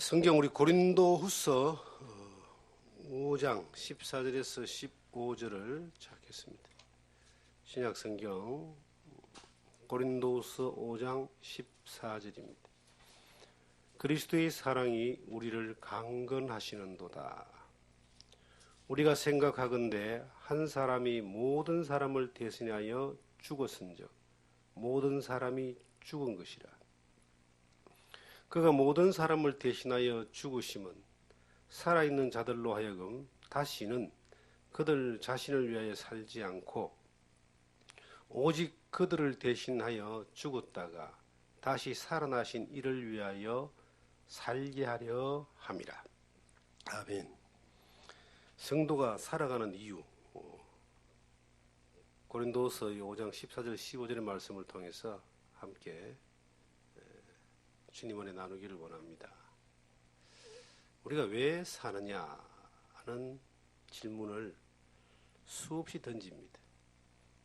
성경 우리 고린도후서 5장 14절에서 15절을 찾겠습니다. 신약 성경 고린도후서 5장 14절입니다. 그리스도의 사랑이 우리를 강건하시는도다. 우리가 생각하건대 한 사람이 모든 사람을 대신하여 죽었은즉 모든 사람이 죽은 것이라. 그가 모든 사람을 대신하여 죽으심은 살아있는 자들로 하여금 다시는 그들 자신을 위하여 살지 않고 오직 그들을 대신하여 죽었다가 다시 살아나신 이를 위하여 살게 하려 함이라. 아멘. 성도가 살아가는 이유, 고린도서 5장 14절 15절의 말씀을 통해서 함께 주님 안에 나누기를 원합니다. 우리가 왜 사느냐 하는 질문을 수없이 던집니다.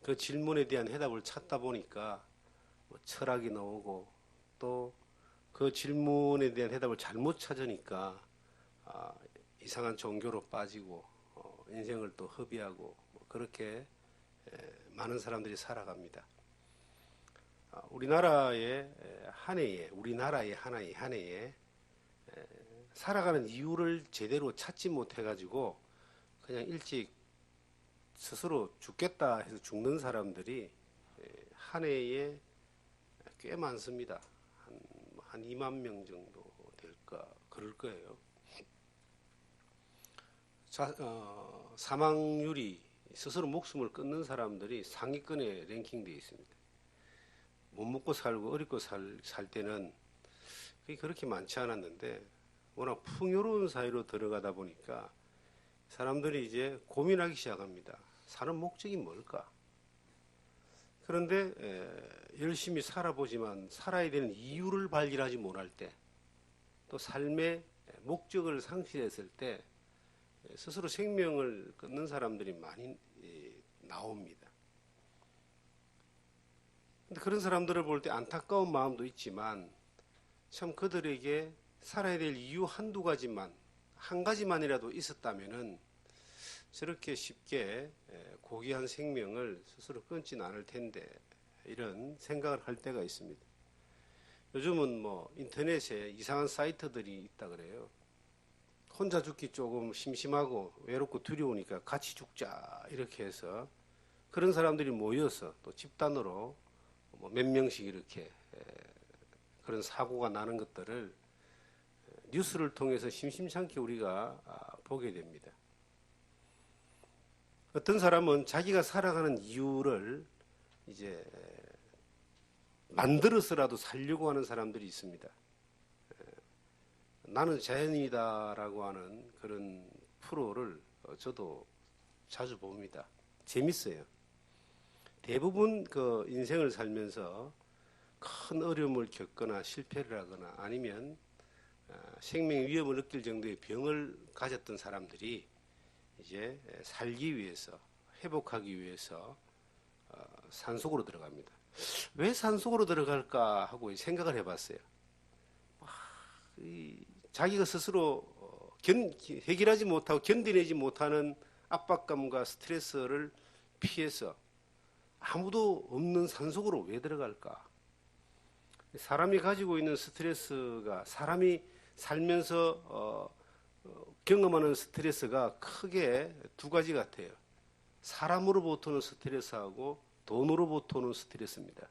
그 질문에 대한 해답을 찾다 보니까 철학이 나오고 또 그 질문에 대한 해답을 잘못 찾으니까 이상한 종교로 빠지고 인생을 또 허비하고 그렇게 많은 사람들이 살아갑니다. 우리나라의 한 해에 살아가는 이유를 제대로 찾지 못해가지고 그냥 일찍 스스로 죽겠다 해서 죽는 사람들이 한 해에 꽤 많습니다. 한 2만 명 정도 될까 그럴 거예요. 사망률이 스스로 목숨을 끊는 사람들이 상위권에 랭킹되어 있습니다. 못 먹고 살고 어렵고 살 때는 그게 그렇게 많지 않았는데 워낙 풍요로운 사회로 들어가다 보니까 사람들이 이제 고민하기 시작합니다. 사는 목적이 뭘까? 그런데 열심히 살아보지만 살아야 되는 이유를 발견하지 못할 때, 또 삶의 목적을 상실했을 때 스스로 생명을 끊는 사람들이 많이 나옵니다. 근데 그런 사람들을 볼 때 안타까운 마음도 있지만 참 그들에게 살아야 될 이유 한두 가지만, 한 가지만이라도 있었다면은 저렇게 쉽게 고귀한 생명을 스스로 끊지는 않을 텐데 이런 생각을 할 때가 있습니다. 요즘은 인터넷에 이상한 사이트들이 있다 그래요. 혼자 죽기 조금 심심하고 외롭고 두려우니까 같이 죽자 이렇게 해서 그런 사람들이 모여서 또 집단으로 몇 명씩 이렇게 그런 사고가 나는 것들을 뉴스를 통해서 심심찮게 우리가 보게 됩니다. 어떤 사람은 자기가 살아가는 이유를 이제 만들어서라도 살려고 하는 사람들이 있습니다. 나는 자연이다라고 하는 그런 프로를 저도 자주 봅니다. 재밌어요. 대부분 그 인생을 살면서 큰 어려움을 겪거나 실패를 하거나 아니면 생명 위험을 느낄 정도의 병을 가졌던 사람들이 이제 살기 위해서, 회복하기 위해서 산속으로 들어갑니다. 왜 산속으로 들어갈까 하고 생각을 해봤어요. 자기가 스스로 해결하지 못하고 견디내지 못하는 압박감과 스트레스를 피해서 아무도 없는 산속으로 왜 들어갈까? 사람이 가지고 있는 스트레스가 사람이 살면서 경험하는 스트레스가 크게 두 가지 같아요. 사람으로부터 오는 스트레스하고 돈으로부터 오는 스트레스입니다.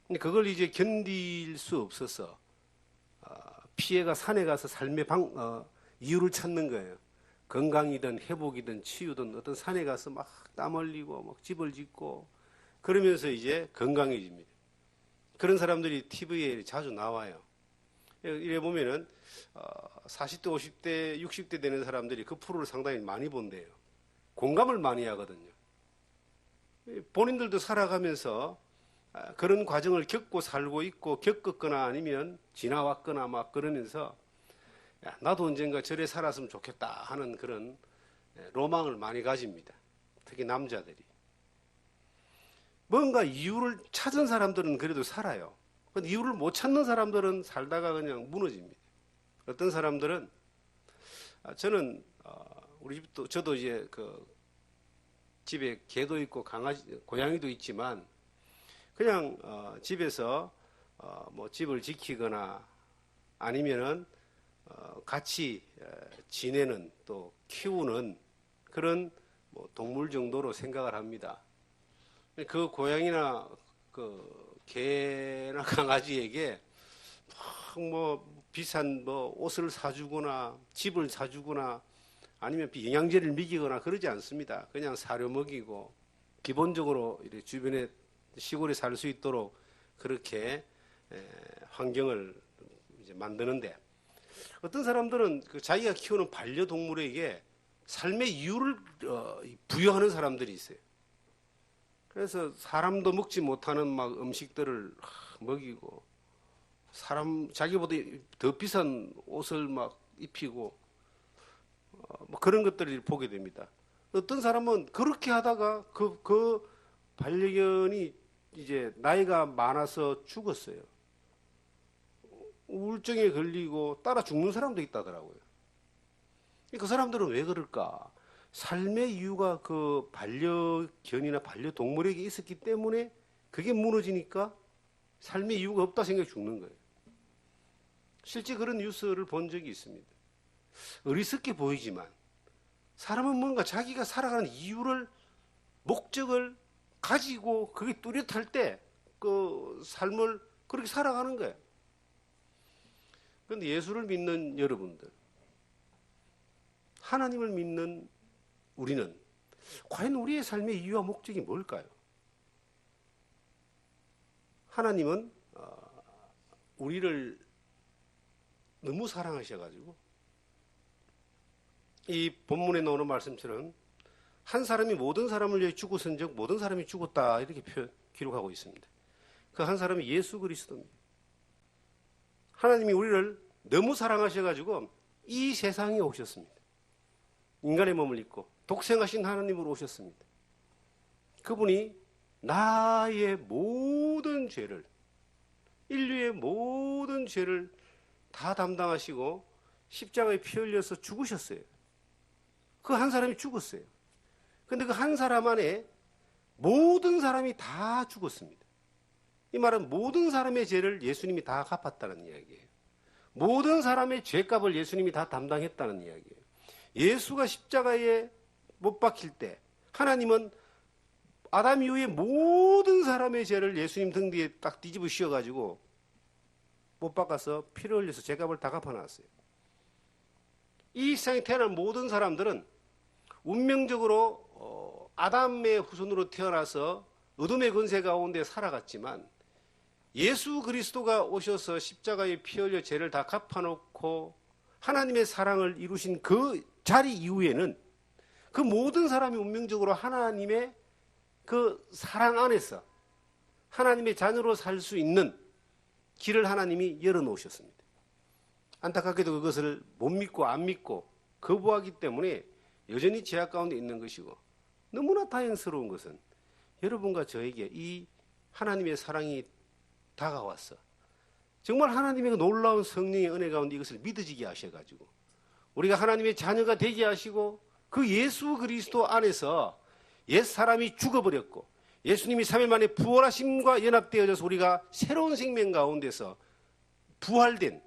근데 그걸 이제 견딜 수 없어서 피해가 산에 가서 삶의 이유를 찾는 거예요. 건강이든 회복이든 치유든 어떤 산에 가서 막 땀 흘리고 막 집을 짓고 그러면서 이제 건강해집니다. 그런 사람들이 TV에 자주 나와요. 이래 보면은 40대, 50대, 60대 되는 사람들이 그 프로를 상당히 많이 본대요. 공감을 많이 하거든요. 본인들도 살아가면서 그런 과정을 겪고 살고 있고 겪었거나 아니면 지나왔거나 막 그러면서 야, 나도 언젠가 저래 살았으면 좋겠다 하는 그런 로망을 많이 가집니다. 특히 남자들이. 뭔가 이유를 찾은 사람들은 그래도 살아요. 이유를 못 찾는 사람들은 살다가 그냥 무너집니다. 어떤 사람들은 저는 우리 집도 저도 이제 그 집에 개도 있고 강아지 고양이도 있지만 그냥 집에서 뭐 집을 지키거나 아니면은 같이 지내는 또 키우는 그런 뭐 동물 정도로 생각을 합니다. 그 고양이나 그 개나 강아지에게 뭐 비싼 뭐 옷을 사주거나 집을 사주거나 아니면 영양제를 먹이거나 그러지 않습니다. 그냥 사료 먹이고 기본적으로 이렇게 주변에 시골에 살 수 있도록 그렇게 환경을 이제 만드는데 어떤 사람들은 그 자기가 키우는 반려동물에게 삶의 이유를 부여하는 사람들이 있어요. 그래서 사람도 먹지 못하는 막 음식들을 먹이고 자기보다 더 비싼 옷을 막 입히고 뭐 그런 것들을 보게 됩니다. 어떤 사람은 그렇게 하다가 그 반려견이 이제 나이가 많아서 죽었어요. 우울증에 걸리고 따라 죽는 사람도 있다더라고요. 그 사람들은 왜 그럴까? 삶의 이유가 그 반려견이나 반려동물에게 있었기 때문에 그게 무너지니까 삶의 이유가 없다 생각해 죽는 거예요. 실제 그런 뉴스를 본 적이 있습니다. 어리석게 보이지만 사람은 뭔가 자기가 살아가는 이유를 목적을 가지고 그게 뚜렷할 때 그 삶을 그렇게 살아가는 거예요. 그런데 예수를 믿는 여러분들, 하나님을 믿는 우리는 과연 우리의 삶의 이유와 목적이 뭘까요? 하나님은 우리를 너무 사랑하셔가지고 이 본문에 나오는 말씀처럼 한 사람이 모든 사람을 위해 죽었은즉 모든 사람이 죽었다 이렇게 기록하고 있습니다. 그 한 사람이 예수 그리스도입니다. 하나님이 우리를 너무 사랑하셔가지고 이 세상에 오셨습니다. 인간의 몸을 입고 독생하신 하나님으로 오셨습니다. 그분이 나의 모든 죄를 인류의 모든 죄를 다 담당하시고 십자가에 피 흘려서 죽으셨어요. 그 한 사람이 죽었어요. 그런데 그 한 사람 안에 모든 사람이 다 죽었습니다. 이 말은 모든 사람의 죄를 예수님이 다 갚았다는 이야기예요. 모든 사람의 죄값을 예수님이 다 담당했다는 이야기예요. 예수가 십자가에 못 박힐 때 하나님은 아담 이후에 모든 사람의 죄를 예수님 등 뒤에 딱 뒤집어 씌워가지고 못 박아서 피를 흘려서 죄값을 다 갚아놨어요. 이 세상에 태어난 모든 사람들은 운명적으로 아담의 후손으로 태어나서 어둠의 권세 가운데 살아갔지만 예수 그리스도가 오셔서 십자가에 피 흘려 죄를 다 갚아놓고 하나님의 사랑을 이루신 그 자리 이후에는 그 모든 사람이 운명적으로 하나님의 그 사랑 안에서 하나님의 자녀로 살 수 있는 길을 하나님이 열어놓으셨습니다. 안타깝게도 그것을 못 믿고 안 믿고 거부하기 때문에 여전히 죄악 가운데 있는 것이고 너무나 다행스러운 것은 여러분과 저에게 이 하나님의 사랑이 다가왔어. 정말 하나님의 놀라운 성령의 은혜 가운데 이것을 믿어지게 하셔가지고 우리가 하나님의 자녀가 되게 하시고 그 예수 그리스도 안에서 옛 사람이 죽어버렸고 예수님이 3일 만에 부활하심과 연합되어져서 우리가 새로운 생명 가운데서 부활된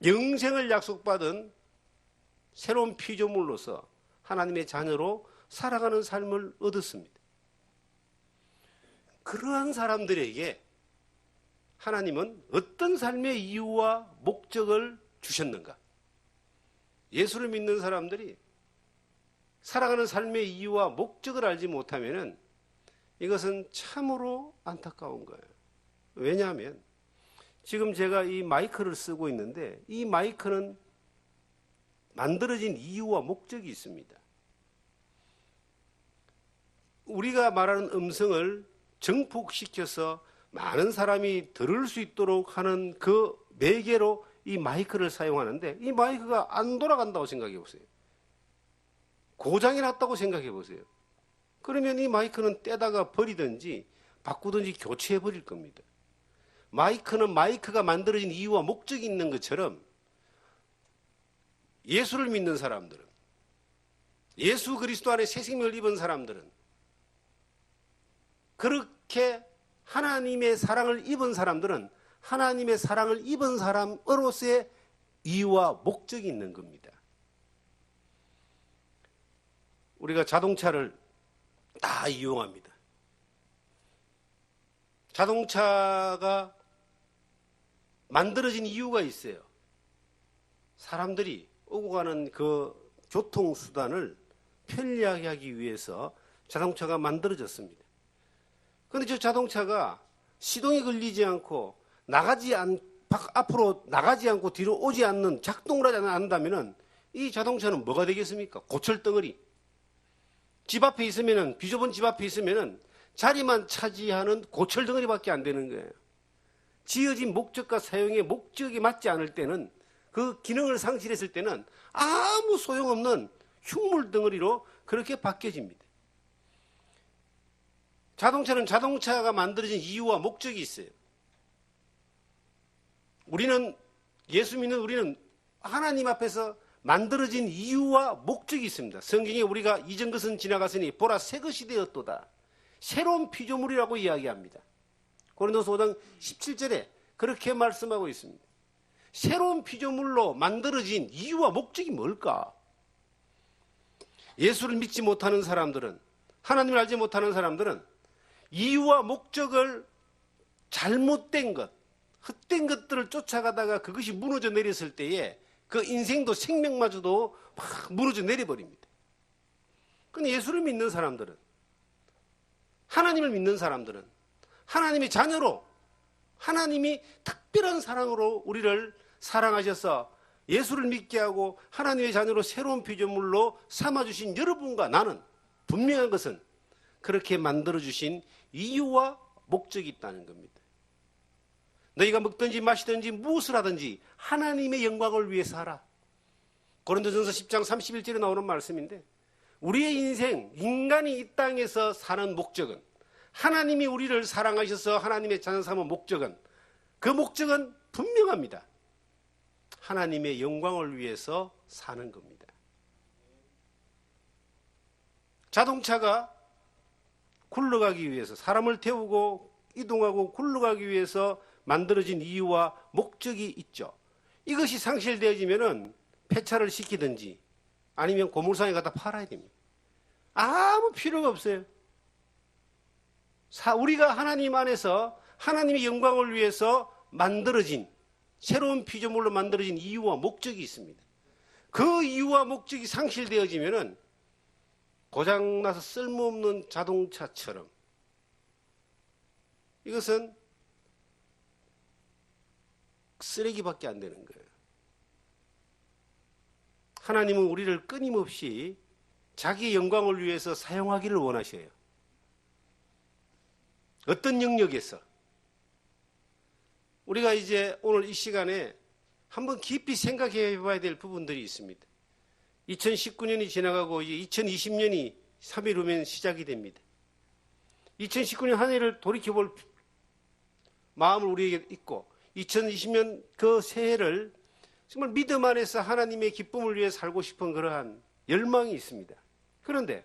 영생을 약속받은 새로운 피조물로서 하나님의 자녀로 살아가는 삶을 얻었습니다. 그러한 사람들에게 하나님은 어떤 삶의 이유와 목적을 주셨는가? 예수를 믿는 사람들이 살아가는 삶의 이유와 목적을 알지 못하면은 이것은 참으로 안타까운 거예요. 왜냐하면 지금 제가 이 마이크를 쓰고 있는데 이 마이크는 만들어진 이유와 목적이 있습니다. 우리가 말하는 음성을 정폭시켜서 많은 사람이 들을 수 있도록 하는 그 매개로 이 마이크를 사용하는데 이 마이크가 안 돌아간다고 생각해 보세요. 고장이 났다고 생각해 보세요. 그러면 이 마이크는 떼다가 버리든지 바꾸든지 교체해 버릴 겁니다. 마이크는 마이크가 만들어진 이유와 목적이 있는 것처럼 예수를 믿는 사람들은, 예수 그리스도 안에 새 생명을 입은 사람들은, 그렇게 하나님의 사랑을 입은 사람들은 하나님의 사랑을 입은 사람으로서의 이유와 목적이 있는 겁니다. 우리가 자동차를 다 이용합니다. 자동차가 만들어진 이유가 있어요. 사람들이 오고 가는 그 교통수단을 편리하게 하기 위해서 자동차가 만들어졌습니다. 그런데 저 자동차가 시동이 걸리지 않고 앞으로 나가지 않고 뒤로 오지 않는, 작동을 하지 않는다면 이 자동차는 뭐가 되겠습니까? 고철덩어리. 집 앞에 있으면은, 비좁은 집 앞에 있으면은 자리만 차지하는 고철덩어리밖에 안 되는 거예요. 지어진 목적과 사용의 목적이 맞지 않을 때는, 그 기능을 상실했을 때는 아무 소용없는 흉물 덩어리로 그렇게 바뀌어집니다. 자동차는 자동차가 만들어진 이유와 목적이 있어요. 예수 믿는 우리는 하나님 앞에서 만들어진 이유와 목적이 있습니다. 성경에 우리가 이전 것은 지나갔으니 보라 새 것이 되었도다. 새로운 피조물이라고 이야기합니다. 고린도서 5장 17절에 그렇게 말씀하고 있습니다. 새로운 피조물로 만들어진 이유와 목적이 뭘까? 예수를 믿지 못하는 사람들은, 하나님을 알지 못하는 사람들은 이유와 목적을 잘못된 것, 헛된 것들을 쫓아가다가 그것이 무너져 내렸을 때에 그 인생도 생명마저도 막 무너져 내려버립니다. 그런데 예수를 믿는 사람들은, 하나님을 믿는 사람들은 하나님의 자녀로, 하나님이 특별한 사랑으로 우리를 사랑하셔서 예수를 믿게 하고 하나님의 자녀로 새로운 피조물로 삼아주신 여러분과 나는 분명한 것은 그렇게 만들어주신 이유와 목적이 있다는 겁니다. 너희가 먹든지 마시든지 무엇을 하든지 하나님의 영광을 위해서 하라. 고린도전서 10장 31절에 나오는 말씀인데, 우리의 인생, 인간이 이 땅에서 사는 목적은, 하나님이 우리를 사랑하셔서 하나님의 자녀 삼은 목적은, 그 목적은 분명합니다. 하나님의 영광을 위해서 사는 겁니다. 자동차가 굴러가기 위해서, 사람을 태우고 이동하고 굴러가기 위해서 만들어진 이유와 목적이 있죠. 이것이 상실되어지면은 폐차를 시키든지 아니면 고물상에 갖다 팔아야 됩니다. 아무 필요가 없어요. 우리가 하나님 안에서 하나님의 영광을 위해서 만들어진, 새로운 피조물로 만들어진 이유와 목적이 있습니다. 그 이유와 목적이 상실되어지면은 고장나서 쓸모없는 자동차처럼, 이것은 쓰레기밖에 안 되는 거예요. 하나님은 우리를 끊임없이 자기의 영광을 위해서 사용하기를 원하셔요. 어떤 영역에서? 우리가 이제 오늘 이 시간에 한번 깊이 생각해 봐야 될 부분들이 있습니다. 2019년이 지나가고 이제 2020년이 3일 후면 시작이 됩니다. 2019년 한 해를 돌이켜볼 마음을 우리에게 있고, 2020년 그 새해를 정말 믿음 안에서 하나님의 기쁨을 위해 살고 싶은 그러한 열망이 있습니다. 그런데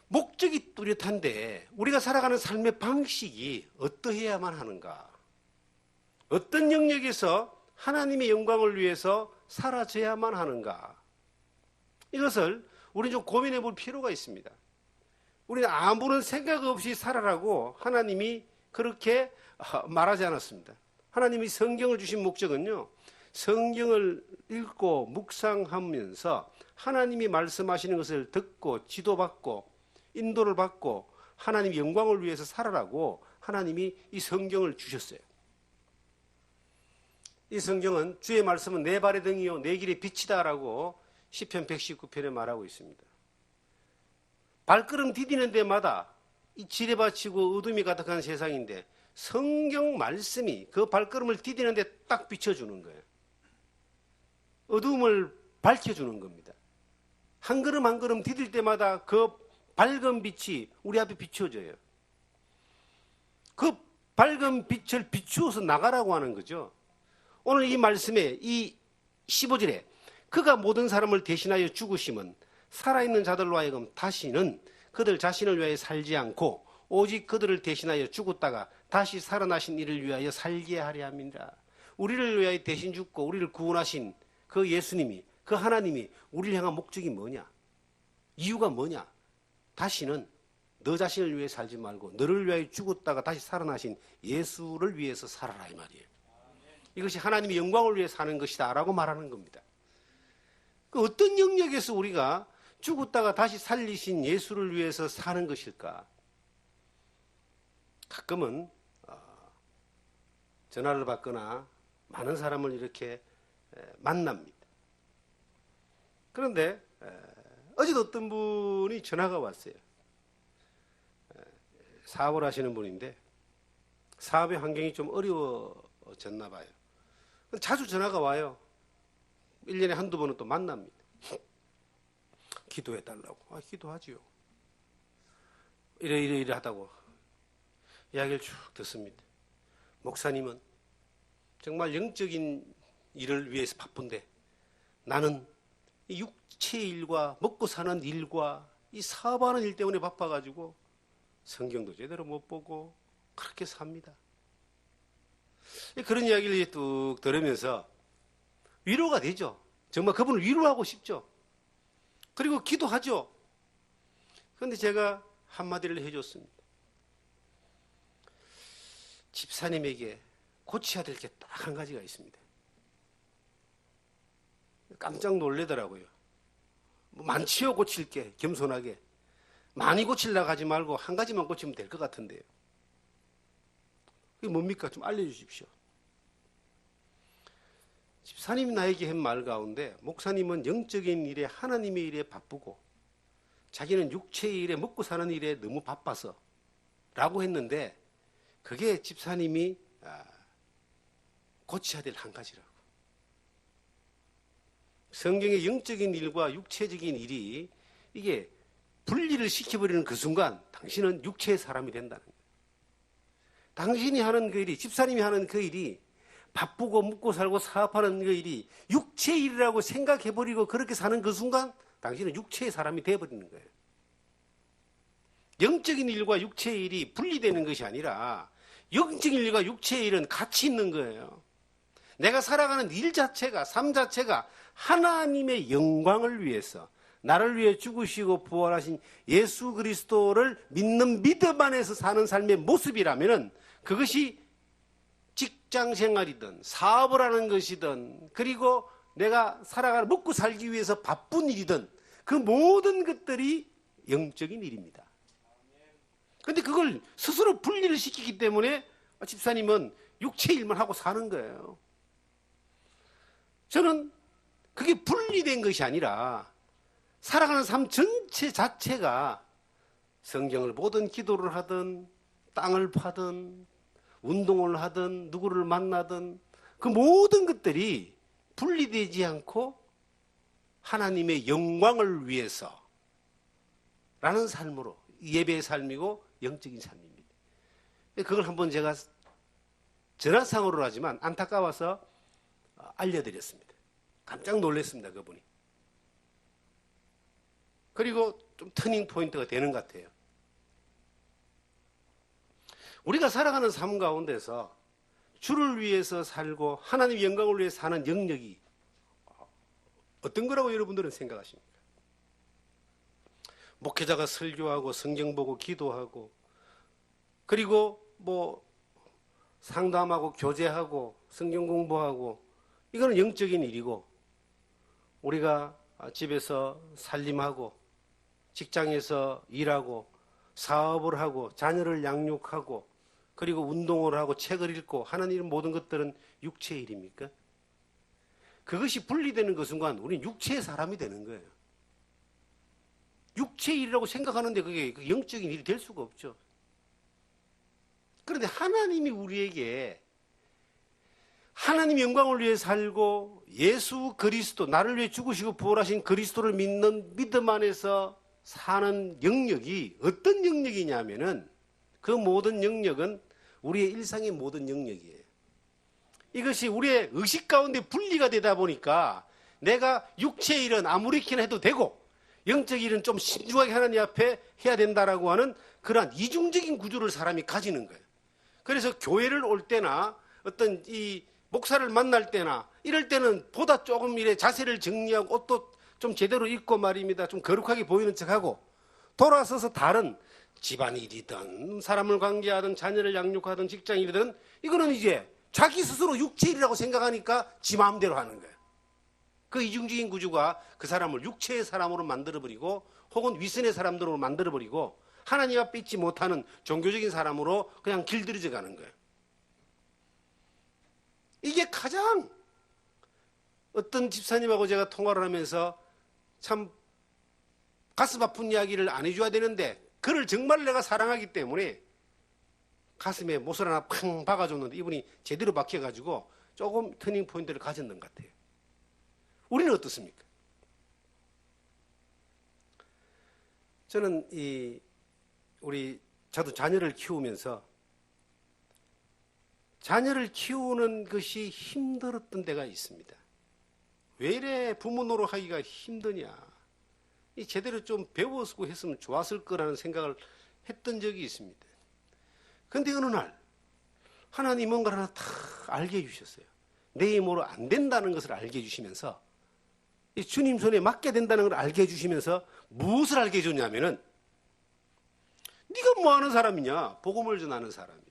목적이 뚜렷한데 우리가 살아가는 삶의 방식이 어떠해야만 하는가? 어떤 영역에서 하나님의 영광을 위해서 사라져야만 하는가? 이것을 우리는 좀 고민해 볼 필요가 있습니다. 우리는 아무런 생각 없이 살아라고 하나님이 그렇게 말하지 않았습니다. 하나님이 성경을 주신 목적은요, 성경을 읽고 묵상하면서 하나님이 말씀하시는 것을 듣고 지도받고 인도를 받고 하나님의 영광을 위해서 살아라고 하나님이 이 성경을 주셨어요. 이 성경은 주의 말씀은 내 발의 등이요 내 길의 빛이다라고 시편 119편에 말하고 있습니다. 발걸음 디디는 데마다 이 지뢰밭이고 어둠이 가득한 세상인데 성경 말씀이 그 발걸음을 디디는 데 딱 비춰주는 거예요. 어둠을 밝혀주는 겁니다. 한 걸음 한 걸음 디딜 때마다 그 밝은 빛이 우리 앞에 비춰져요. 그 밝은 빛을 비추어서 나가라고 하는 거죠. 오늘 이 말씀에 이 15절에 그가 모든 사람을 대신하여 죽으심은 살아있는 자들로 하여금 다시는 그들 자신을 위하여 살지 않고 오직 그들을 대신하여 죽었다가 다시 살아나신 이를 위하여 살게 하려 함이라. 우리를 위하여 대신 죽고 우리를 구원하신 그 예수님이, 그 하나님이 우리를 향한 목적이 뭐냐? 이유가 뭐냐? 다시는 너 자신을 위해 살지 말고 너를 위하여 죽었다가 다시 살아나신 예수를 위해서 살아라 이 말이에요. 이것이 하나님의 영광을 위해 사는 것이다 라고 말하는 겁니다. 그 어떤 영역에서 우리가 죽었다가 다시 살리신 예수를 위해서 사는 것일까? 가끔은 전화를 받거나 많은 사람을 이렇게 만납니다. 그런데 어제도 어떤 분이 전화가 왔어요. 사업을 하시는 분인데 사업의 환경이 좀 어려워졌나 봐요. 자주 전화가 와요. 1년에 한두 번은 또 만납니다. 기도해달라고. 기도하지요. 이래 하다고 이야기를 쭉 듣습니다. 목사님은 정말 영적인 일을 위해서 바쁜데 나는 이 육체의 일과 먹고 사는 일과 이 사업하는 일 때문에 바빠가지고 성경도 제대로 못 보고 그렇게 삽니다. 그런 이야기를 뚝 들으면서 위로가 되죠. 정말 그분을 위로하고 싶죠. 그리고 기도하죠. 그런데 제가 한마디를 해줬습니다. 집사님에게 고쳐야 될 게 딱 한 가지가 있습니다. 깜짝 놀래더라고요. 많지요, 고칠 게. 겸손하게. 많이 고치려고 하지 말고 한 가지만 고치면 될 것 같은데요. 그게 뭡니까? 좀 알려주십시오. 집사님이 나에게 한 말 가운데 목사님은 영적인 일에 하나님의 일에 바쁘고 자기는 육체의 일에 먹고 사는 일에 너무 바빠서 라고 했는데 그게 집사님이 고쳐야 될 한 가지라고. 성경의 영적인 일과 육체적인 일이 이게 분리를 시켜버리는 그 순간 당신은 육체의 사람이 된다는 거예요. 당신이 하는 그 일이, 집사님이 하는 그 일이 바쁘고 먹고 살고 사업하는 그 일이 육체의 일이라고 생각해버리고 그렇게 사는 그 순간 당신은 육체의 사람이 되어버리는 거예요. 영적인 일과 육체의 일이 분리되는 것이 아니라 영적인 일과 육체의 일은 같이 있는 거예요. 내가 살아가는 일 자체가, 삶 자체가 하나님의 영광을 위해서 나를 위해 죽으시고 부활하신 예수 그리스도를 믿는 믿음 안에서 사는 삶의 모습이라면 그것이 직장 생활이든 사업을 하는 것이든 그리고 내가 살아가는 먹고 살기 위해서 바쁜 일이든 그 모든 것들이 영적인 일입니다. 그런데 그걸 스스로 분리를 시키기 때문에 집사님은 육체 일만 하고 사는 거예요. 저는 그게 분리된 것이 아니라 살아가는 삶 전체 자체가 성경을 보든 기도를 하든 땅을 파든 운동을 하든 누구를 만나든 그 모든 것들이 분리되지 않고 하나님의 영광을 위해서 라는 삶으로 예배의 삶이고 영적인 삶입니다. 그걸 한번 제가 전화상으로 하지만 안타까워서 알려드렸습니다. 깜짝 놀랐습니다. 그분이. 그리고 좀 터닝 포인트가 되는 것 같아요. 우리가 살아가는 삶 가운데서 주를 위해서 살고 하나님의 영광을 위해 사는 영역이 어떤 거라고 여러분들은 생각하십니까? 목회자가 설교하고 성경 보고 기도하고 그리고 상담하고 교제하고 성경 공부하고 이거는 영적인 일이고 우리가 집에서 살림하고 직장에서 일하고 사업을 하고 자녀를 양육하고 그리고 운동을 하고 책을 읽고 하는 이 모든 것들은 육체의 일입니까? 그것이 분리되는 그 순간 우리는 육체의 사람이 되는 거예요. 육체의 일이라고 생각하는데 그게 영적인 일이 될 수가 없죠. 그런데 하나님이 우리에게 하나님 영광을 위해 살고 예수 그리스도 나를 위해 죽으시고 부활하신 그리스도를 믿는 믿음 안에서 사는 영역이 어떤 영역이냐면은 그 모든 영역은 우리의 일상의 모든 영역이에요. 이것이 우리의 의식 가운데 분리가 되다 보니까 내가 육체의 일은 아무리 키나 해도 되고 영적 일은 좀 신중하게 하나님 앞에 해야 된다라고 하는 그러한 이중적인 구조를 사람이 가지는 거예요. 그래서 교회를 올 때나 어떤 이 목사를 만날 때나 이럴 때는 보다 조금 이래 자세를 정리하고 옷도 좀 제대로 입고 말입니다. 좀 거룩하게 보이는 척하고 돌아서서 다른 집안일이든 사람을 관계하든 자녀를 양육하든 직장일이든 이거는 이제 자기 스스로 육체일이라고 생각하니까 지 마음대로 하는 거예요. 그 이중적인 구조가 그 사람을 육체의 사람으로 만들어버리고 혹은 위선의 사람들로 만들어버리고 하나님 앞에 있지 못하는 종교적인 사람으로 그냥 길들여져 가는 거예요. 이게 가장 어떤 집사님하고 제가 통화를 하면서 참 가슴 아픈 이야기를 안 해줘야 되는데 그를 정말 내가 사랑하기 때문에 가슴에 못을 하나 팡 박아줬는데 이분이 제대로 박혀가지고 조금 터닝 포인트를 가졌는 것 같아요. 우리는 어떻습니까? 저는 저도 자녀를 키우면서 자녀를 키우는 것이 힘들었던 때가 있습니다. 왜 이래 부모 노릇하기가 힘드냐? 제대로 좀 배웠고 했으면 좋았을 거라는 생각을 했던 적이 있습니다. 그런데 어느 날 하나님 뭔가를 하나 다 알게 해주셨어요. 내 힘으로 안 된다는 것을 알게 해주시면서 주님 손에 맡게 된다는 걸 알게 해주시면서 무엇을 알게 해줬냐면은 네가 뭐 하는 사람이냐? 복음을 전하는 사람이다.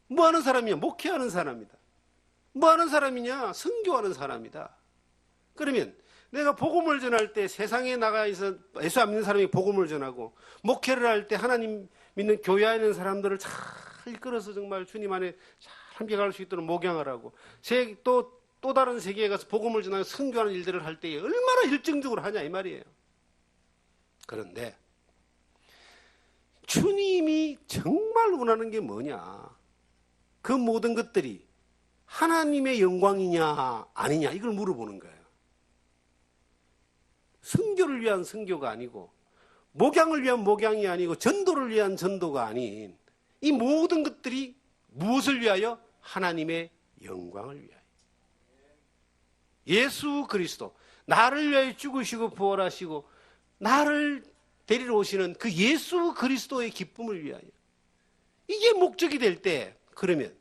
뭐 하는 사람이냐? 목회하는 사람이다. 뭐 하는 사람이냐? 선교하는 사람이다. 그러면 내가 복음을 전할 때 세상에 나가 있어 예수 안 믿는 사람이 복음을 전하고 목회를 할 때 하나님 믿는 교회에 있는 사람들을 잘 이끌어서 정말 주님 안에 잘 함께 갈 수 있도록 목양을 하고 또 다른 세계에 가서 복음을 전하고 선교하는 일들을 할 때 얼마나 열정적으로 하냐 이 말이에요. 그런데 주님이 정말 원하는 게 뭐냐? 그 모든 것들이 하나님의 영광이냐 아니냐 이걸 물어보는 거예요. 선교를 위한 선교가 아니고 목양을 위한 목양이 아니고 전도를 위한 전도가 아닌 이 모든 것들이 무엇을 위하여? 하나님의 영광을 위하여. 예수 그리스도 나를 위하여 죽으시고 부활하시고 나를 데리러 오시는 그 예수 그리스도의 기쁨을 위하여. 이게 목적이 될 때 그러면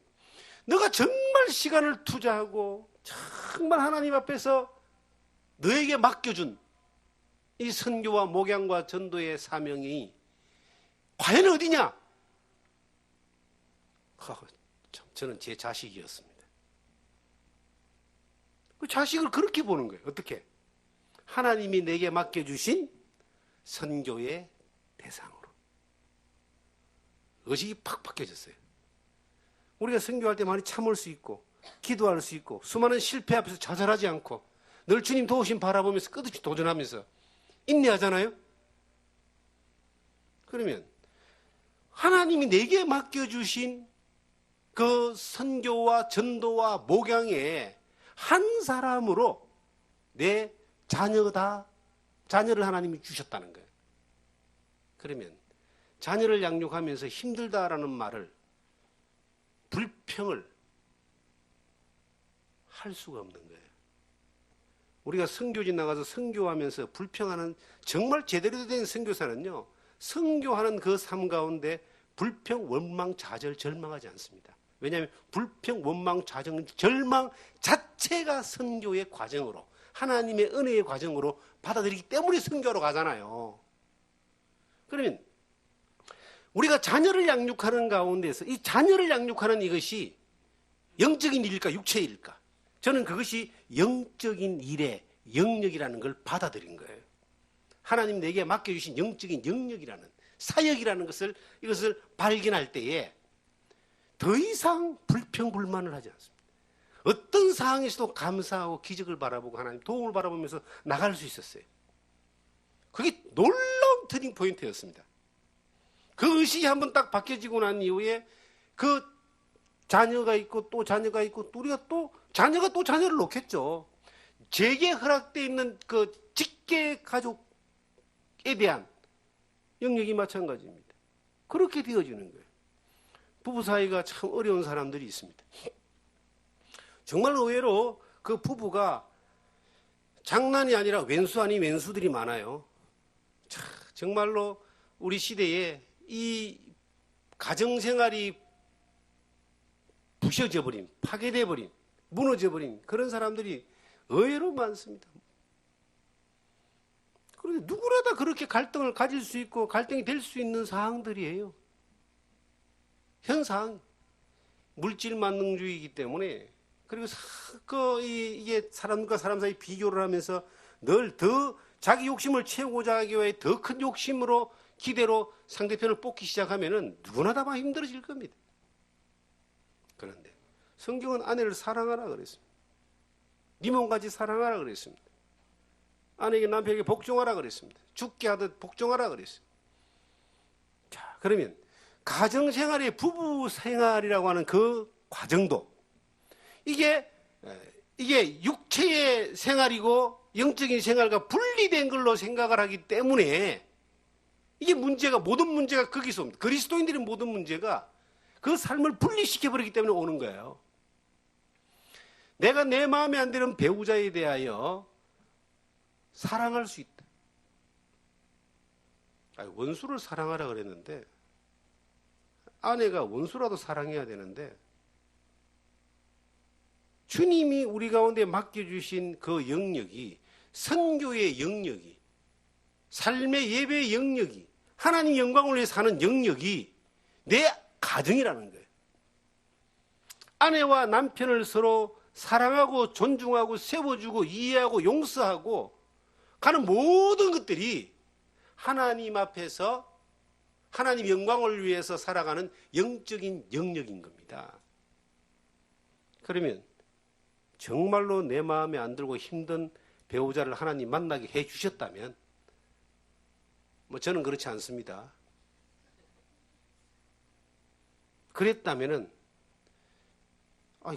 너가 정말 시간을 투자하고 정말 하나님 앞에서 너에게 맡겨준 이 선교와 목양과 전도의 사명이 과연 어디냐? 저는 제 자식이었습니다. 그 자식을 그렇게 보는 거예요. 어떻게? 하나님이 내게 맡겨주신 선교의 대상으로. 의식이 팍 바뀌어졌어요. 우리가 선교할 때 많이 참을 수 있고 기도할 수 있고 수많은 실패 앞에서 좌절하지 않고 늘 주님 도우심 바라보면서 끝없이 도전하면서 인내하잖아요. 그러면 하나님이 내게 맡겨주신 그 선교와 전도와 목양에 한 사람으로 내 자녀를 하나님이 주셨다는 거예요. 그러면 자녀를 양육하면서 힘들다라는 말을 불평을 할 수가 없는 거예요. 우리가 선교지 나가서 선교하면서 불평하는 정말 제대로 된 선교사는요. 선교하는 그 삶 가운데 불평, 원망, 좌절, 절망하지 않습니다. 왜냐하면 불평, 원망, 좌절, 절망 자체가 선교의 과정으로 하나님의 은혜의 과정으로 받아들이기 때문에 선교하러 가잖아요. 그러면 우리가 자녀를 양육하는 가운데서 이 자녀를 양육하는 이것이 영적인 일일까 육체의 일일까? 저는 그것이 영적인 일의 영역이라는 걸 받아들인 거예요. 하나님 내게 맡겨주신 영적인 영역이라는 사역이라는 이것을 발견할 때에 더 이상 불평불만을 하지 않습니다. 어떤 상황에서도 감사하고 기적을 바라보고 하나님 도움을 바라보면서 나갈 수 있었어요. 그게 놀라운 터닝 포인트였습니다. 그 의식이 한번 딱 바뀌어지고 난 이후에 그 자녀가 있고 또 자녀가 있고 우리가 또 자녀가 또 자녀를 놓겠죠. 제게 허락되어 있는 그 직계 가족에 대한 영역이 마찬가지입니다. 그렇게 되어지는 거예요. 부부 사이가 참 어려운 사람들이 있습니다. 정말 의외로 그 부부가 장난이 아니라 왼수 아닌 왼수들이 많아요. 자, 정말로 우리 시대에 이 가정생활이 부셔져 버린, 파괴돼 버린, 무너져 버린 그런 사람들이 의외로 많습니다. 그런데 누구나 다 그렇게 갈등을 가질 수 있고 갈등이 될 수 있는 사항들이에요. 현 상황. 물질 만능주의이기 때문에, 그리고 이게 사람과 사람 사이 비교를 하면서 늘 더 자기 욕심을 채우고자 하기 위해 더 큰 욕심으로 기대로 상대편을 뽑기 시작하면은 누구나 다 힘들어질 겁니다. 그런데 성경은 아내를 사랑하라 그랬습니다. 네 몸같이 사랑하라 그랬습니다. 아내에게 남편에게 복종하라 그랬습니다. 죽게 하듯 복종하라 그랬습니다. 자, 그러면 가정생활의 부부생활이라고 하는 그 과정도 이게 육체의 생활이고 영적인 생활과 분리된 걸로 생각을 하기 때문에 이게 문제가, 모든 문제가 거기서 옵니다. 그리스도인들의 모든 문제가 그 삶을 분리시켜버리기 때문에 오는 거예요. 내가 내 마음에 안 드는 배우자에 대하여 사랑할 수 있다. 원수를 사랑하라 그랬는데 아내가 원수라도 사랑해야 되는데 주님이 우리 가운데 맡겨주신 그 영역이, 선교의 영역이, 삶의 예배의 영역이, 하나님 영광을 위해 사는 영역이 내 가정이라는 거예요. 아내와 남편을 서로 사랑하고 존중하고 세워주고 이해하고 용서하고 가는 모든 것들이 하나님 앞에서 하나님 영광을 위해서 살아가는 영적인 영역인 겁니다. 그러면 정말로 내 마음에 안 들고 힘든 배우자를 하나님 만나게 해 주셨다면, 저는 그렇지 않습니다. 그랬다면은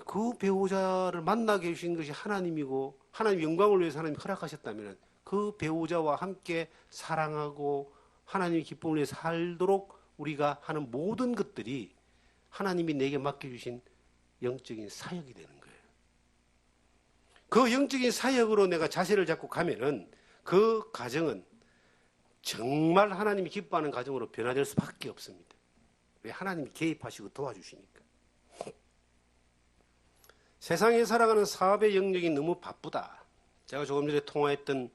그 배우자를 만나게 해주신 것이 하나님이고 하나님 영광을 위해서 하나님이 허락하셨다면 그 배우자와 함께 사랑하고 하나님의 기쁨을 위해 살도록 우리가 하는 모든 것들이 하나님이 내게 맡겨주신 영적인 사역이 되는 거예요. 그 영적인 사역으로 내가 자세를 잡고 가면은 그 가정은 정말 하나님이 기뻐하는 가정으로 변화될 수밖에 없습니다. 왜? 하나님이 개입하시고 도와주시니까. 세상에 살아가는 사업의 영역이 너무 바쁘다. 제가 조금 전에 통화했던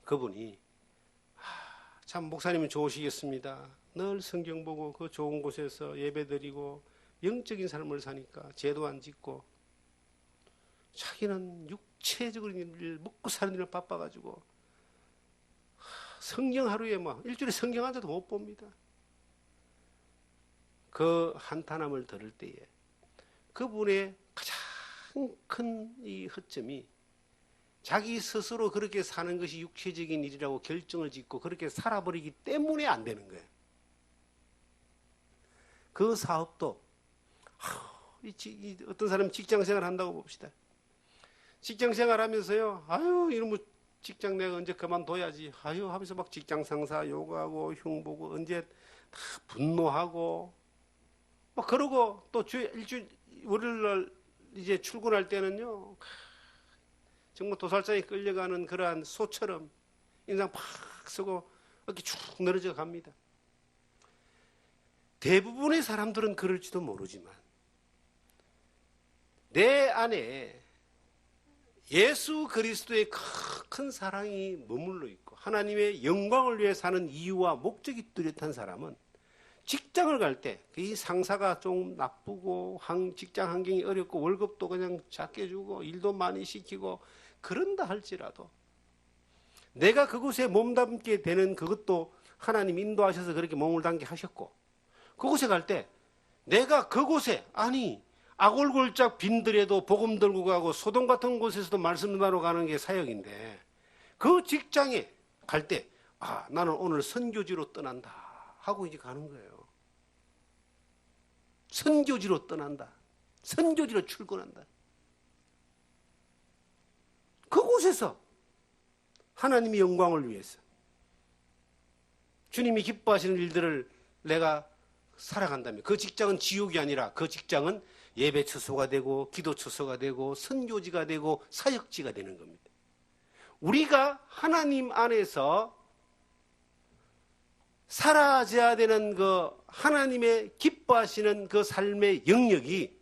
그분이 참 목사님은 좋으시겠습니다. 늘 성경 보고 그 좋은 곳에서 예배드리고 영적인 삶을 사니까 죄도 안 짓고 자기는 육체적인 일, 먹고 사는 일을 바빠가지고 성경 하루에 일주일에 성경 한 자도 못 봅니다. 그 한탄함을 들을 때에 그분의 가장 큰 이 허점이 자기 스스로 그렇게 사는 것이 육체적인 일이라고 결정을 짓고 그렇게 살아버리기 때문에 안 되는 거예요. 그 사업도 어떤 사람은 직장생활 한다고 봅시다. 직장생활 하면서요, 이놈의 직장 내가 언제 그만둬야지 하면서 막 직장 상사 욕하고 흉보고 언제 다 분노하고 그러고 또 일주일 월요일날 이제 출근할 때는요 정말 도살장에 끌려가는 그러한 소처럼 인상 팍 쓰고 이렇게 쭉 늘어져 갑니다. 대부분의 사람들은 그럴지도 모르지만 내 안에 예수 그리스도의 큰 사랑이 머물러 있고 하나님의 영광을 위해 사는 이유와 목적이 뚜렷한 사람은 직장을 갈 때 이 상사가 좀 나쁘고 직장 환경이 어렵고 월급도 그냥 작게 주고 일도 많이 시키고 그런다 할지라도 내가 그곳에 몸담게 되는 그것도 하나님 인도하셔서 그렇게 몸을 담게 하셨고 그곳에 갈 때 내가 그곳에 아골골짝 빈들에도 복음 들고 가고 소돔 같은 곳에서도 말씀 나누러 가는 게 사역인데 그 직장에 갈 때 나는 오늘 선교지로 떠난다 하고 이제 가는 거예요. 선교지로 떠난다. 선교지로 출근한다. 그곳에서 하나님의 영광을 위해서 주님이 기뻐하시는 일들을 내가 살아간다면 그 직장은 지옥이 아니라 그 직장은 예배 처소가 되고 기도 처소가 되고 선교지가 되고 사역지가 되는 겁니다. 우리가 하나님 안에서 살아져야 되는 그 하나님의 기뻐하시는 그 삶의 영역이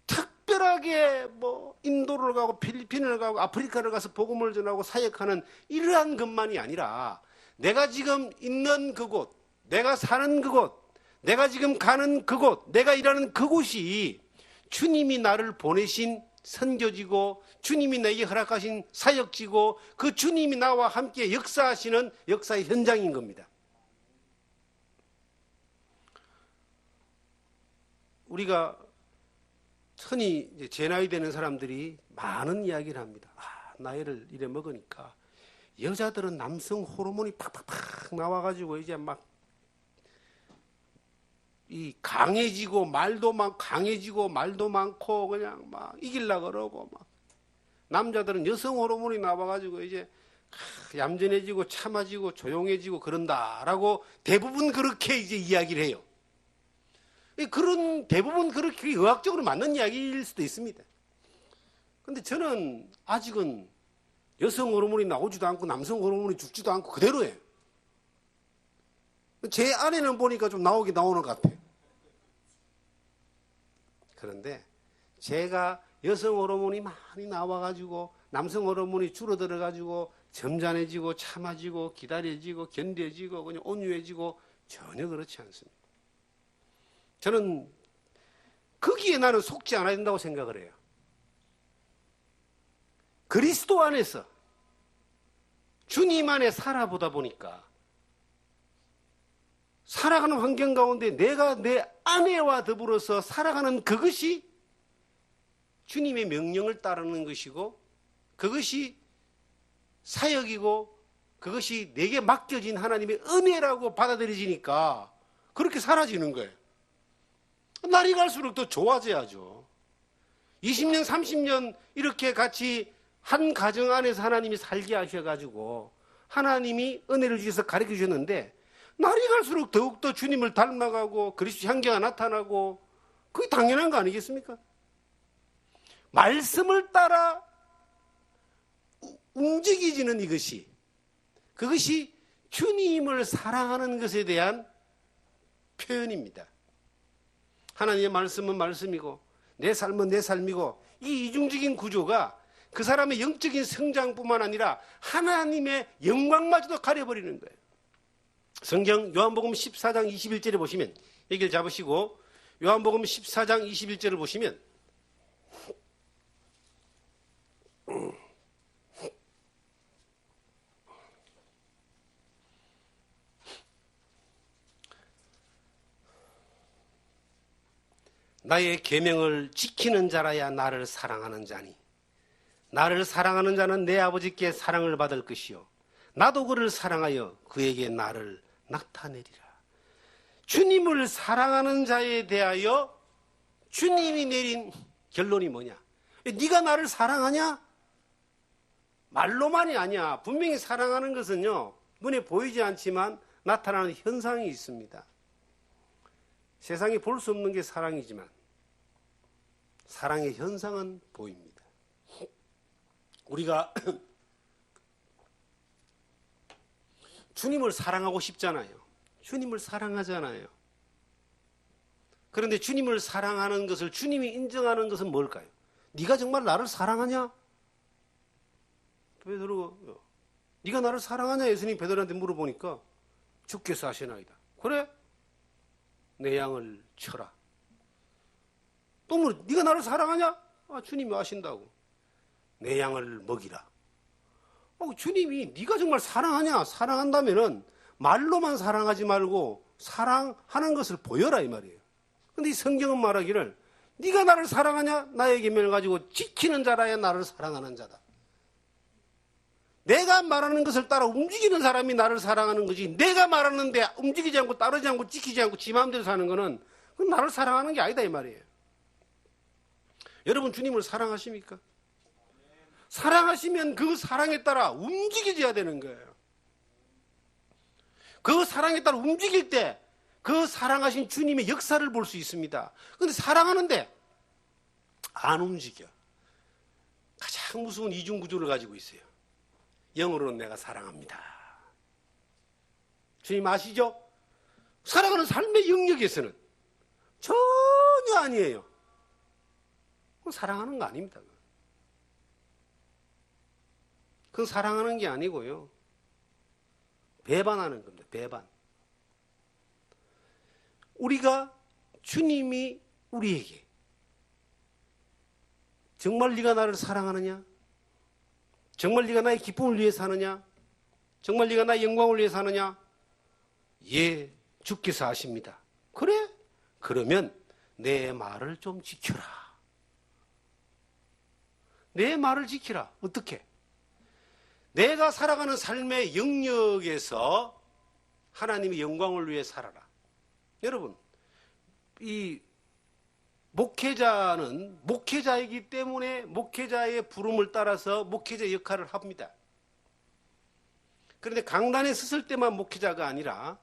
특별하게 뭐 인도를 가고 필리핀을 가고 아프리카를 가서 복음을 전하고 사역하는 이러한 것만이 아니라 내가 지금 있는 그곳, 내가 사는 그곳, 내가 지금 가는 그곳, 내가 일하는 그곳이 주님이 나를 보내신 선교지고 주님이 내게 허락하신 사역지고 그 주님이 나와 함께 역사하시는 역사의 현장인 겁니다. 우리가 흔히 이제 제 나이 되는 사람들이 많은 이야기를 합니다. 나이를 이래 먹으니까 여자들은 남성 호르몬이 팍팍팍 나와가지고 이제 막 이 강해지고 말도 막 강해지고 말도 많고 그냥 막 이길라 그러고 막 남자들은 여성 호르몬이 나와가지고 이제 얌전해지고 참아지고 조용해지고 그런다라고 대부분 그렇게 이제 이야기를 해요. 그런 대부분 그렇게 의학적으로 맞는 이야기일 수도 있습니다. 그런데 저는 아직은 여성 호르몬이 나오지도 않고 남성 호르몬이 죽지도 않고 그대로예요. 제 아내는 보니까 좀 나오긴 나오는 것 같아요. 그런데 제가 여성 호르몬이 많이 나와가지고 남성 호르몬이 줄어들어가지고 점잖해지고 참아지고 기다려지고 견뎌지고 그냥 온유해지고 전혀 그렇지 않습니다. 저는 거기에 나는 속지 않아야 된다고 생각을 해요. 그리스도 안에서 주님 안에 살아보다 보니까 살아가는 환경 가운데 내가 내 아내와 더불어서 살아가는 그것이 주님의 명령을 따르는 것이고 그것이 사역이고 그것이 내게 맡겨진 하나님의 은혜라고 받아들여지니까 그렇게 사라지는 거예요. 날이 갈수록 더 좋아져야죠. 20년, 30년 이렇게 같이 한 가정 안에서 하나님이 살게 하셔가지고 하나님이 은혜를 주셔서 가르쳐 주셨는데 날이 갈수록 더욱더 주님을 닮아가고 그리스도 향기가 나타나고 그게 당연한 거 아니겠습니까? 말씀을 따라 움직이지는 이것이 그것이 주님을 사랑하는 것에 대한 표현입니다. 하나님의 말씀은 말씀이고 내 삶은 내 삶이고 이 이중적인 구조가 그 사람의 영적인 성장뿐만 아니라 하나님의 영광마저도 가려버리는 거예요. 성경 요한복음 14장 21절에 보시면 여기를 잡으시고 요한복음 14장 21절을 보시면 나의 계명을 지키는 자라야 나를 사랑하는 자니 나를 사랑하는 자는 내 아버지께 사랑을 받을 것이요 나도 그를 사랑하여 그에게 나를 나타내리라. 주님을 사랑하는 자에 대하여 주님이 내린 결론이 뭐냐? 네가 나를 사랑하냐? 말로만이 아니야. 분명히 사랑하는 것은요 눈에 보이지 않지만 나타나는 현상이 있습니다. 세상에 볼 수 없는 게 사랑이지만 사랑의 현상은 보입니다. 우리가 주님을 사랑하고 싶잖아요. 주님을 사랑하잖아요. 그런데 주님을 사랑하는 것을 주님이 인정하는 것은 뭘까요? 네가 정말 나를 사랑하냐? 베드로, 네가 나를 사랑하냐? 예수님이 베드로한테 물어보니까 주께서 하시나이다. 그래? 내 양을 쳐라. 또 뭐 네가 나를 사랑하냐? 주님이 아신다고. 내 양을 먹이라. 주님이 네가 정말 사랑하냐? 사랑한다면은 말로만 사랑하지 말고 사랑하는 것을 보여라 이 말이에요. 근데 이 성경은 말하기를 네가 나를 사랑하냐? 나의 계명을 가지고 지키는 자라야 나를 사랑하는 자다. 내가 말하는 것을 따라 움직이는 사람이 나를 사랑하는 거지 내가 말하는데 움직이지 않고 따르지 않고 지키지 않고 지 마음대로 사는 거는 그건 나를 사랑하는 게 아니다 이 말이에요. 여러분 주님을 사랑하십니까? 사랑하시면 그 사랑에 따라 움직여져야 되는 거예요. 그 사랑에 따라 움직일 때 그 사랑하신 주님의 역사를 볼 수 있습니다. 그런데 사랑하는데 안 움직여. 가장 무서운 이중구조를 가지고 있어요. 영으로는 내가 사랑합니다. 주님 아시죠? 살아가는 삶의 영역에서는 전혀 아니에요. 사랑하는 거 아닙니다. 그건 사랑하는 게 아니고요. 배반하는 겁니다. 배반. 우리가 주님이 우리에게 정말 네가 나를 사랑하느냐? 정말 네가 나의 기쁨을 위해 사느냐? 정말 네가 나의 영광을 위해 사느냐? 예, 주께서 아십니다. 그래? 그러면 내 말을 좀 지켜라. 내 말을 지키라. 어떻게? 내가 살아가는 삶의 영역에서 하나님의 영광을 위해 살아라. 여러분, 이 목회자는 목회자이기 때문에 목회자의 부름을 따라서 목회자 역할을 합니다. 그런데 강단에 섰을 때만 목회자가 아니라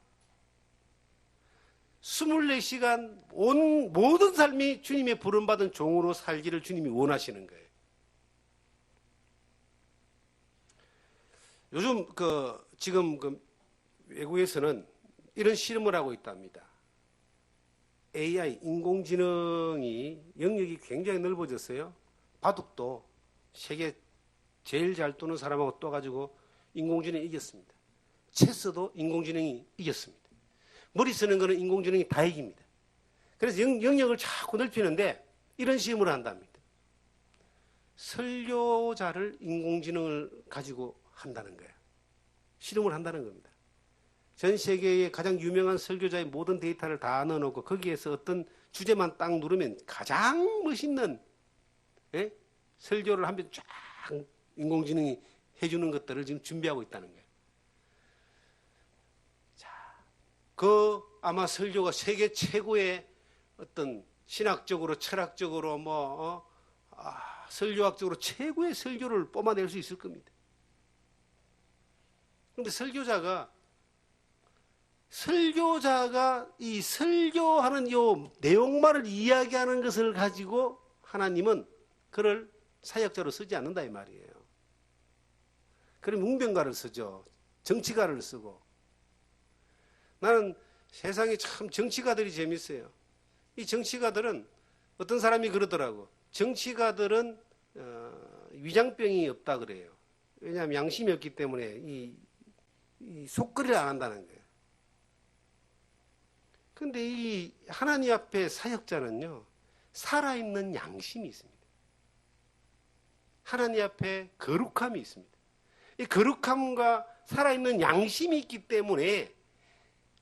24시간 온 모든 삶이 주님의 부름받은 종으로 살기를 주님이 원하시는 거예요. 요즘 지금 외국에서는 이런 실험을 하고 있답니다. AI, 인공지능이 영역이 굉장히 넓어졌어요. 바둑도 세계 제일 잘 두는 사람하고 떠가지고 인공지능이 이겼습니다. 체스도 인공지능이 이겼습니다. 머리 쓰는 거는 인공지능이 다 이깁니다. 그래서 영역을 자꾸 넓히는데 이런 시험을 한답니다. 설교자를 인공지능을 가지고 한다는 거예요. 실험을 한다는 겁니다. 전 세계의 가장 유명한 설교자의 모든 데이터를 다 넣어놓고 거기에서 어떤 주제만 딱 누르면 가장 멋있는 설교를 한번 쫙 인공지능이 해주는 것들을 지금 준비하고 있다는 거예요. 자, 아마 설교가 세계 최고의 어떤 신학적으로 철학적으로 설교학적으로 최고의 설교를 뽑아낼 수 있을 겁니다. 그런데 설교자가 이 설교하는 요 내용만을 이야기하는 것을 가지고 하나님은 그를 사역자로 쓰지 않는다 이 말이에요. 그럼 웅변가를 쓰죠. 정치가를 쓰고. 나는 세상에 참 정치가들이 재밌어요. 이 정치가들은 어떤 사람이 그러더라고. 정치가들은 위장병이 없다 그래요. 왜냐하면 양심이 없기 때문에 이 속거리를 안 한다는 거예요. 그런데 이 하나님 앞에 사역자는요, 살아있는 양심이 있습니다. 하나님 앞에 거룩함이 있습니다. 이 거룩함과 살아있는 양심이 있기 때문에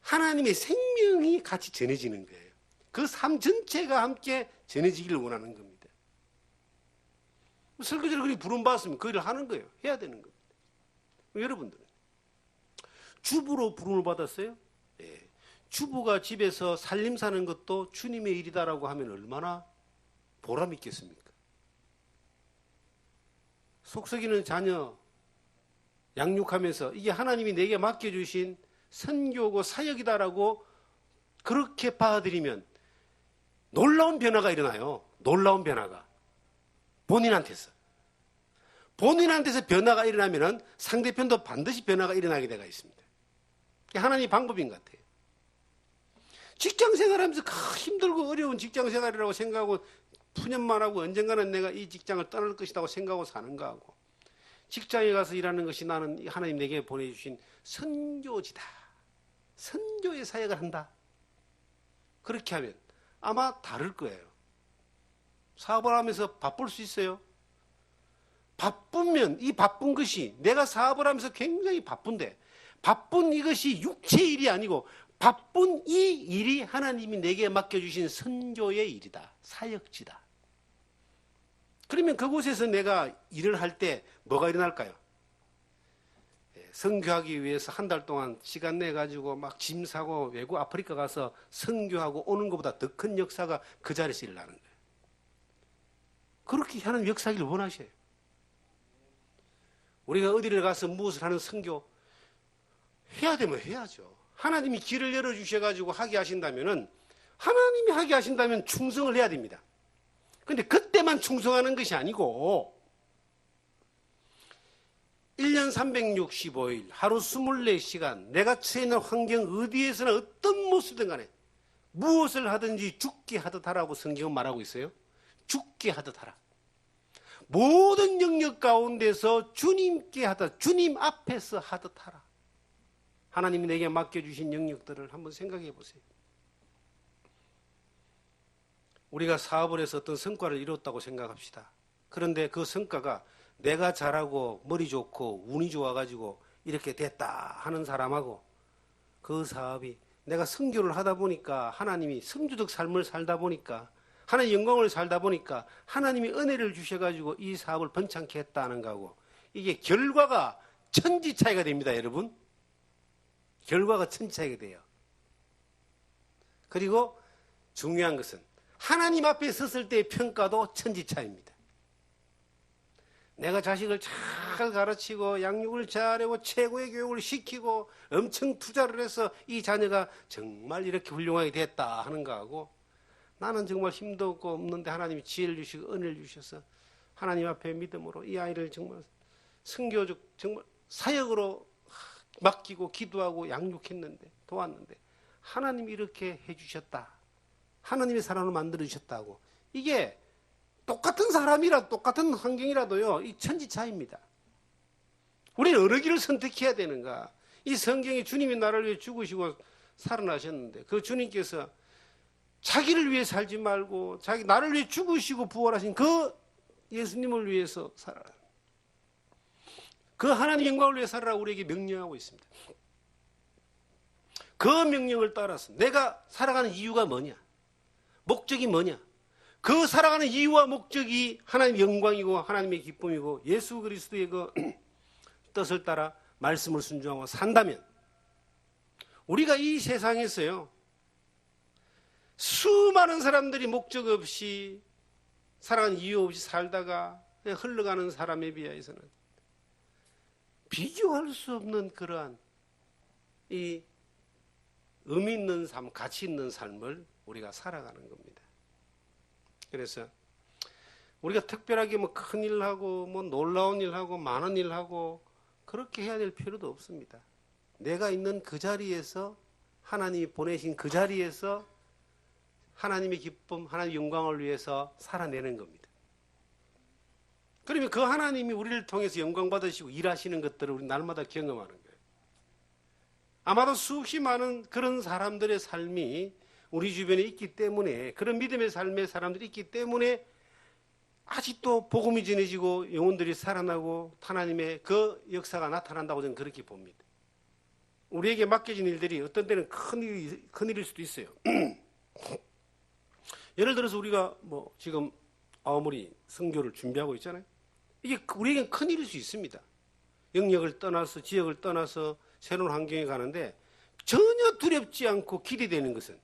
하나님의 생명이 같이 전해지는 거예요. 그 삶 전체가 함께 전해지기를 원하는 겁니다. 설교자를 그렇게 부름받았으면 그 일을 하는 거예요. 해야 되는 겁니다. 여러분들은 주부로 부름을 받았어요? 네. 주부가 집에서 살림 사는 것도 주님의 일이다라고 하면 얼마나 보람 있겠습니까? 속썩이는 자녀 양육하면서 이게 하나님이 내게 맡겨주신 선교고 사역이다라고 그렇게 받아들이면 놀라운 변화가 일어나요. 놀라운 변화가. 본인한테서 변화가 일어나면 상대편도 반드시 변화가 일어나게 되어 있습니다. 그게 하나님의 방법인 것 같아요. 직장 생활하면서 힘들고 어려운 직장 생활이라고 생각하고 푸념만 하고 언젠가는 내가 이 직장을 떠날 것이라고 생각하고 사는 거하고 직장에 가서 일하는 것이 나는 하나님 내게 보내주신 선교지다. 선교의 사역을 한다. 그렇게 하면 아마 다를 거예요. 사업을 하면서 바쁠 수 있어요. 바쁘면 이 바쁜 것이 내가 사업을 하면서 굉장히 바쁜데 바쁜 이것이 육체의 일이 아니고 바쁜 이 일이 하나님이 내게 맡겨주신 선교의 일이다. 사역지다. 그러면 그곳에서 내가 일을 할 때 뭐가 일어날까요? 선교하기 위해서 한 달 동안 시간 내가지고 막 짐 사고 외국 아프리카 가서 선교하고 오는 것보다 더 큰 역사가 그 자리에서 일어나는 거예요. 그렇게 하는 역사기를 원하셔요. 우리가 어디를 가서 무엇을 하는 선교 해야 되면 해야죠. 하나님이 길을 열어주셔가지고 하게 하신다면은 하나님이 하게 하신다면 충성을 해야 됩니다. 그런데 그때만 충성하는 것이 아니고 1년 1년 365일 하루 24시간 내가 처해 있는 환경 어디에서나 어떤 모습이든 간에 무엇을 하든지 죽게 하듯 하라고 성경은 말하고 있어요. 죽게 하듯 하라. 모든 영역 가운데서 주님께 하듯, 주님 앞에서 하듯 하라. 하나님이 내게 맡겨주신 영역들을 한번 생각해 보세요. 우리가 사업을 해서 어떤 성과를 이뤘다고 생각합시다. 그런데 그 성과가 내가 잘하고 머리 좋고 운이 좋아가지고 이렇게 됐다 하는 사람하고 그 사업이 내가 선교를 하다 보니까 하나님이 성주적 삶을 살다 보니까 하나님의 영광을 살다 보니까 하나님이 은혜를 주셔가지고 이 사업을 번창케 했다는 거하고 이게 결과가 천지 차이가 됩니다, 여러분. 결과가 천지 차이가 돼요. 그리고 중요한 것은 하나님 앞에 섰을 때의 평가도 천지 차이입니다. 내가 자식을 잘 가르치고 양육을 잘하고 최고의 교육을 시키고 엄청 투자를 해서 이 자녀가 정말 이렇게 훌륭하게 됐다 하는 거하고 나는 정말 힘도 없고 없는데 하나님이 지혜를 주시고 은혜를 주셔서 하나님 앞에 믿음으로 이 아이를 정말 선교적 정말 사역으로 맡기고 기도하고 양육했는데 도왔는데 하나님이 이렇게 해주셨다. 하나님의 사람을 만들어주셨다고. 이게 똑같은 사람이라 똑같은 환경이라도요. 이 천지 차이입니다. 우리는 어느 길을 선택해야 되는가. 이 성경에 주님이 나를 위해 죽으시고 살아나셨는데 그 주님께서 자기를 위해 살지 말고 나를 위해 죽으시고 부활하신 그 예수님을 위해서 살아라. 그 하나님 영광을 위해 살아라 우리에게 명령하고 있습니다. 그 명령을 따라서 내가 살아가는 이유가 뭐냐? 목적이 뭐냐? 그 살아가는 이유와 목적이 하나님의 영광이고 하나님의 기쁨이고 예수 그리스도의 그 뜻을 따라 말씀을 순종하고 산다면 우리가 이 세상에서요 수많은 사람들이 목적 없이 살아가는 이유 없이 살다가 흘러가는 사람에 비해서는 비교할 수 없는 그러한 이 의미 있는 삶, 가치 있는 삶을 우리가 살아가는 겁니다. 그래서 우리가 특별하게 뭐 큰일 하고 뭐 놀라운 일 하고 많은 일 하고 그렇게 해야 될 필요도 없습니다. 내가 있는 그 자리에서 하나님이 보내신 그 자리에서 하나님의 기쁨, 하나님의 영광을 위해서 살아내는 겁니다. 그러면 그 하나님이 우리를 통해서 영광 받으시고 일하시는 것들을 우리 날마다 경험하는 거예요. 아마도 수없이 많은 그런 사람들의 삶이 우리 주변에 있기 때문에 그런 믿음의 삶의 사람들이 있기 때문에 아직도 복음이 전해지고 영혼들이 살아나고 하나님의 그 역사가 나타난다고 저는 그렇게 봅니다. 우리에게 맡겨진 일들이 어떤 때는 큰일일 수도 있어요. 예를 들어서 우리가 뭐 지금 아오모리 선교를 준비하고 있잖아요. 이게 우리에겐 큰일일 수 있습니다. 영역을 떠나서 지역을 떠나서 새로운 환경에 가는데 전혀 두렵지 않고 기대되는 것은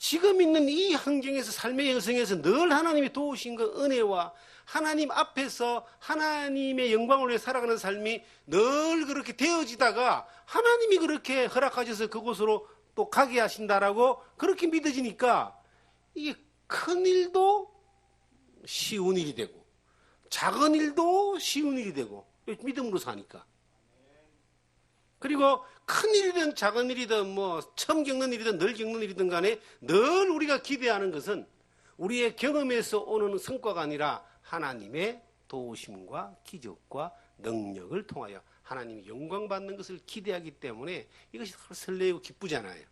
지금 있는 이 환경에서 삶의 여성에서 늘 하나님이 도우신 그 은혜와 하나님 앞에서 하나님의 영광을 위해 살아가는 삶이 늘 그렇게 되어지다가 하나님이 그렇게 허락하셔서 그곳으로 또 가게 하신다라고 그렇게 믿어지니까 이게 큰 일도 쉬운 일이 되고 작은 일도 쉬운 일이 되고 믿음으로 사니까. 그리고 큰 일이든 작은 일이든 뭐 처음 겪는 일이든 늘 겪는 일이든 간에 늘 우리가 기대하는 것은 우리의 경험에서 오는 성과가 아니라 하나님의 도우심과 기적과 능력을 통하여 하나님이 영광 받는 것을 기대하기 때문에 이것이 설레고 기쁘잖아요.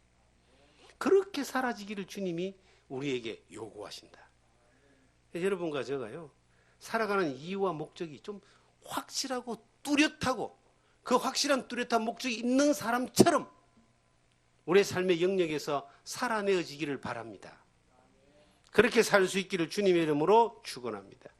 그렇게 사라지기를 주님이 우리에게 요구하신다. 여러분과 제가요 살아가는 이유와 목적이 좀 확실하고 뚜렷하고 그 확실한 뚜렷한 목적이 있는 사람처럼 우리의 삶의 영역에서 살아내어지기를 바랍니다. 그렇게 살 수 있기를 주님의 이름으로 축원합니다.